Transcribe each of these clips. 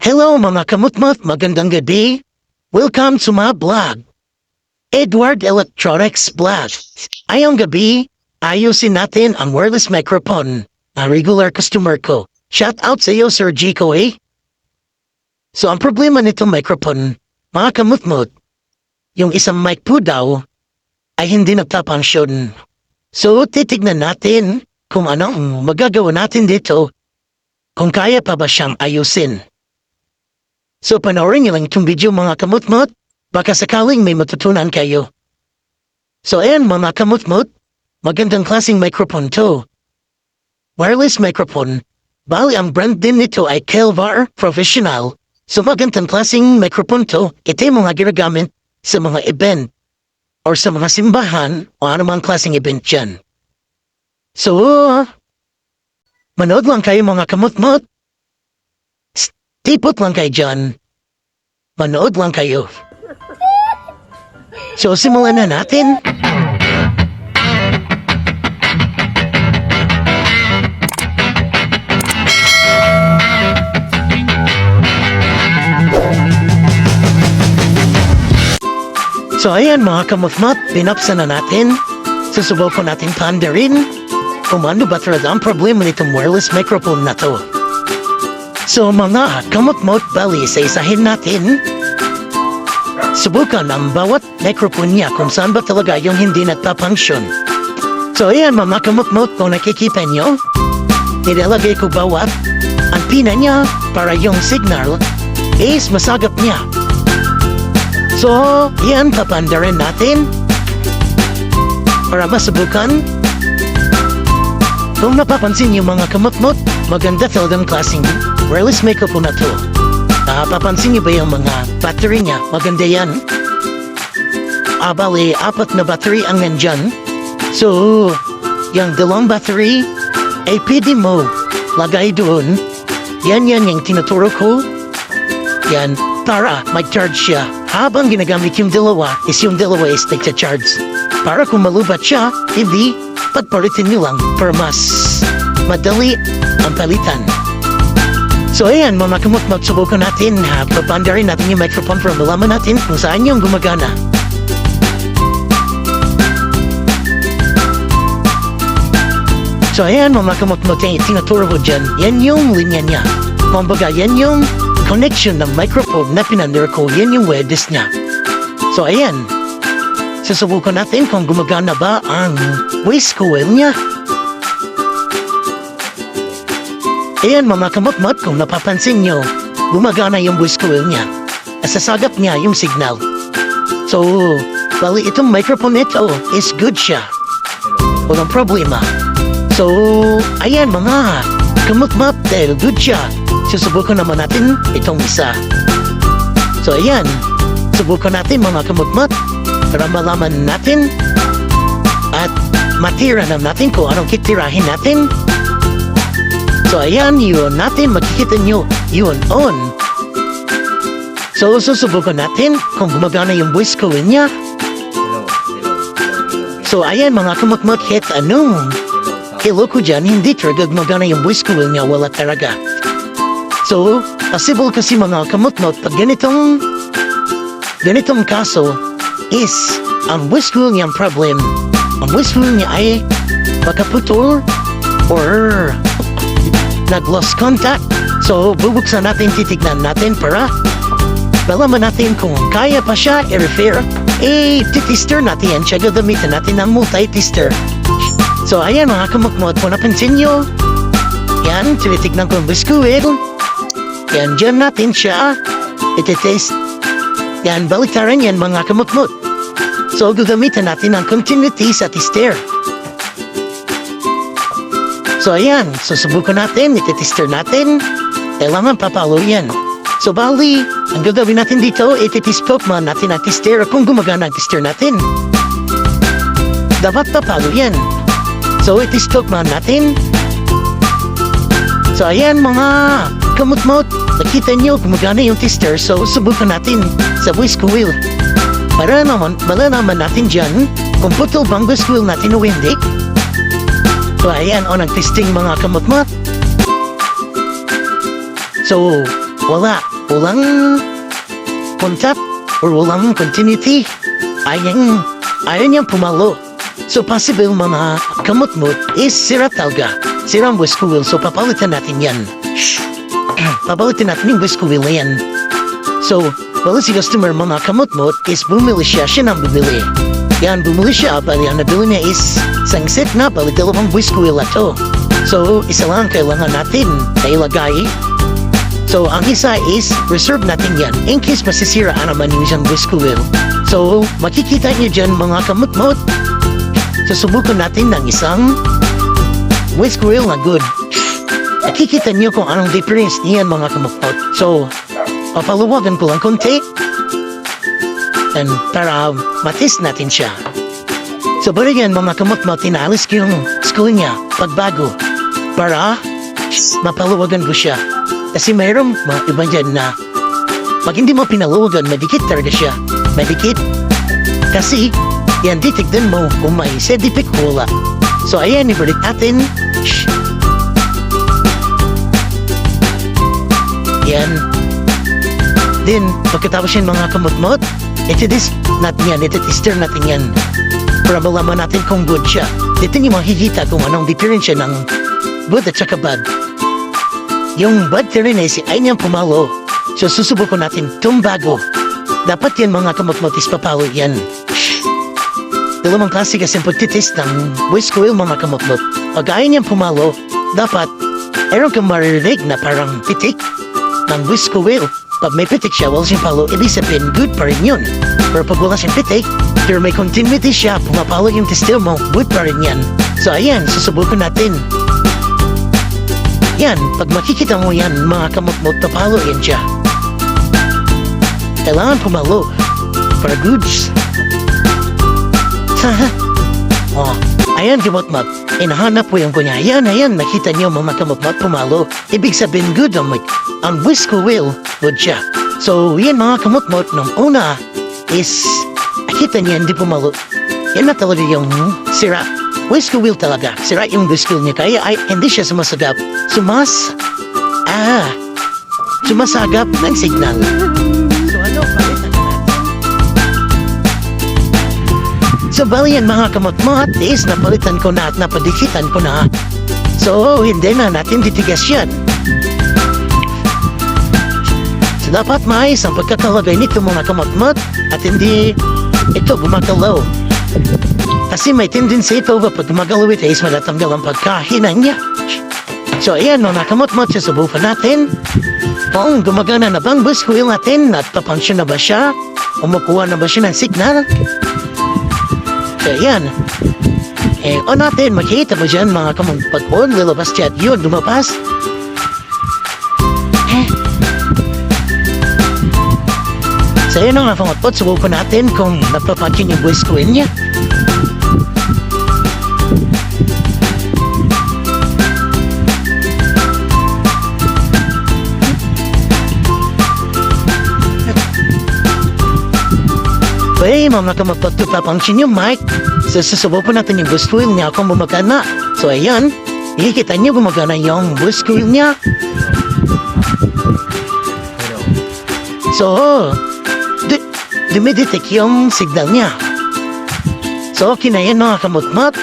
Hello mga kamutmut, magandang gabi. Welcome to my blog. Edward Electronics Blog. Ayong gabi, ayusin natin ang wireless microphone. Ang regular customer ko. Shout out sa iyo, Sir Jico eh. So ang problema nitong microphone, mga kamutmut, yung isang mic po daw ay hindi nagtapansyon. So titignan natin kung anong magagawa natin dito, kung kaya pa ba siyang ayusin. So panoorin niyo lang itong video mga kamutmut, baka sakaling may matutunan kayo. So ayan mga kamutmut, magandang klaseng microphone to. Wireless microphone, bali ang brand din nito ay Kelvar Professional. So magandang klaseng microphone to, ito yung mga ginagamit sa mga event or sa mga simbahan o anumang klaseng event dyan. So, manood lang kayo mga kamutmut. Tipot lang kayo dyan. Manood lang kayo. So, simulan na natin. So, ayan mga kamutmut, pinapsan na natin. Susubukan natin pandarin kung ano ba talaga ang problema nitong wireless microphone na to. So mga kamutmut, bali isa-isahin natin. Subukan ang bawat microphone niya kung saan ba talaga yung hindi nagpapangsyon. So ayan mga kamutmut, kung nakikita nyo, nilalagay ko bawat ang pina niya para yung signal is masagap niya. So yan, papandarin natin para masubukan. Kung napapansin niyo mga kamutmut, maganda talagang klaseng wireless microphone na to. Papansin niyo ba yung mga battery niya? Maganda yan. Bali, 4 na battery ang nandyan. So, yung dalawang battery ay pwede mo lagay doon. Yan yung tinuturo ko. Yan, para mag-charge siya. Habang ginagamit yung dalawa, is yung dalawa is nagcha-charge. Para kung malubat siya, hindi, pagpalitin nyo lang para mas madali ang palitan. So ayan mga kamutmut, subukan natin, papandarin natin yung microphone para malaman natin kung saan yung gumagana. So ayan mga kamutmut, tinuturo ko dyan, yan yung linya niya. Kumbaga yan yung connection ng microphone na pinandar ko, yan yung wireless niya. So ayan, susubukan natin kung gumagana ba ang voice coil niya. Ayan mga kamutmut, kung napapansin nyo, gumagana yung voice coil niya. Nasasagap niya yung signal. So, bali itong microphone nito is good siya. Walang problema. So, ayan mga kamutmut, dahil good siya, susubukan naman natin itong isa. So ayan, subukan natin mga kamutmut para malaman natin at matira na natin kung anong kitirahin natin. So ayan, yun natin, makikita nyo, yun on. So susubukan natin kung gumagana yung voice coil niya. So ayan mga kamutmut, hit anong hello ko dyan, hindi talaga gumagana yung voice coil niya, wala talaga. So, possible kasi mga kamutmut, pag ganitong kaso is ang voice coil niya ang problem. Ang voice coil niya ay makaputol or nag-lost contact. So, bubuksan natin, titignan natin para malaman natin kung kaya pa siya i-repair. Titister natin yan siya, gagamitan natin ng multi-tester. So, ayan mga kamutmut, kung napansin nyo, yan, tinitignan ko ang voice coil. Yan, dyan natin siya iti-test. Yan, baliktaran yan mga kamutmut. So, gagamitan natin ang continuity sa tester. So, ayan, susubukan natin, iti-tester natin. Kailangan papalo yan. So, bali, ang gagawin natin dito, iti-test man natin ang tester kung gumagana ang tester natin. Dapat papalo yan. So, iti-test man natin. So, ayan mga kamutmut, nakita nyo gumagana yung tester, so subukan natin sa voice coil. Para naman, malalaman natin dyan kung putol bang voice coil natin o hindi. So ayan, nag-testing mga kamutmut. So, wala. walang contact or walang continuity. Ayaw niyang pumalo. So possible mga kamot-mot is sira talaga. Sira ang whisk wheel, so papalitan natin yan. Papalitan natin yung whisk wheel na yan. So, wala si customer mga kamot-mot is bumili siya nang bumili. Yan, bumili siya, bali ang nabili niya is sangsit na, bali dalawang whisk wheel ato. So, isa lang kailangan natin na ilagay. So, ang isa is reserve natin yan in case masisira naman yung isang whisk wheel. So, makikita niyo dyan mga kamot-mot. Susubukan natin ng isang whisk wheel na good. Nakikita niyo kung anong difference niyan mga kamot-mot. So, papaluwagan ko lang konti. And para matis natin siya. So, bari yan mga kamot-mot, tinaalis ko yung school niya pagbago. Para mapaluwagan ko siya. Kasi mayroong mga iba dyan na pag hindi mo pinaluwagan, madikit talaga siya. Madikit. Kasi, yan, titignan mo kung may sedipik wala. So, ayan, ibalik natin. Yan. Then, pagkatapos yan mga kamot-mot, iti-test natin yan, iti-tester natin yan. Para malaman natin kung good siya. Dito niyo makikita kung anong difference ng good at saka bad. Yung bad rin ay si ay niyang pumalo. So, susubukan natin itong bago. Dapat yan mga kamot-mot is papalo yan. Dalawang klase kasi pagtitest ng whisk wheel mga kamot-mot. Pag ayaw niyang pumalo, dapat meron kang maririnig na parang pitik ng whisk wheel. Pag may pitik siya, wala siyang palo, ibig sabihin good pa rin yun. Pero pag wala siyang pitik, pero may continuity siya, pumapalo yung tester mo, good pa rin yan. So ayan, susubukan natin. Yan, pag makikita mo yan, mga kamot-mot, papalo yan siya. Kailangan pumalo para goods. Oh, ayan kamot-mot, inahanap ko yung kunya. Ayan, nakita niyo mga kamot-mot pumalo. Ibig sabihin good ang whisk wheel, good siya. So, yan mga kamot-mot, nung una is, nakita niya hindi pumalo. Yan na talaga yung sira. Whisk wheel talaga. Sira yung whisk wheel niya. Kaya hindi siya sumasagap. Sumasagap ng signal. So, ano, palitan na natin. So, bali yan mga kamot-mot is napalitan ko na at napadikitan ko na. So, hindi na natin titigas yan. So, dapat maayos ang pagkakalagay nito mga kamot-mot at hindi ito gumagalaw. Kasi may tendency ito kapag gumagalaw ito is matatanggal ang pagkahinan niya. So, ayan mga kamot-mot, susubukan natin kung gumagana na bang whisk wheel natin at papunction na ba siya? Umukuha na ba siya ng signal? So, ayan. On natin, makikita mo dyan mga kamot-mot, lalabas dyan yun, lumabas. So, yun ang kamot-mot, subukan natin kung napapunction yung whisk wheel niya. Okay, mga kamot-mot, yung mic. So, susubukan natin yung whisk wheel niya kung gumagana. So, ayan. Ikikita niyo gumagana yung whisk wheel niya. So, dumidetect yung signal niya. So, okay na yan mga kamot-mot.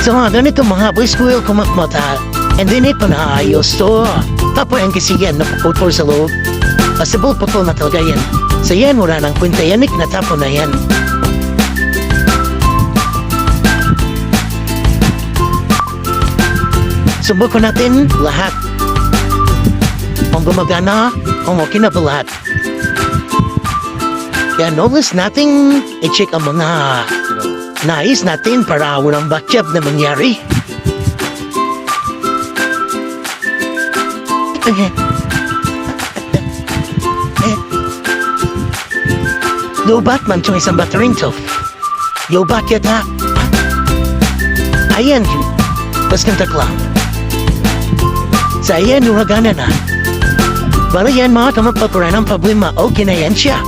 So, ganito mga whisk wheel kamot-mot ha. And then ito na ayos to. Tapos yan kasi yan, napuputol sa loob. Possible putol na talaga yan. So yan, wala nang kwenta yan, natapon na yan. Subukan natin lahat. Kung gumagana, kung okay na ba lahat. Yan, notice natin i-check ang mga nais natin para walang backjab na mangyari. Lobat man itong isang battery to. Lobat yata. Ayan. Pas kang takla. Sa ayan, yung hagana na. Bala yan mga kamagpakuran ng problema. Okay na yan siya.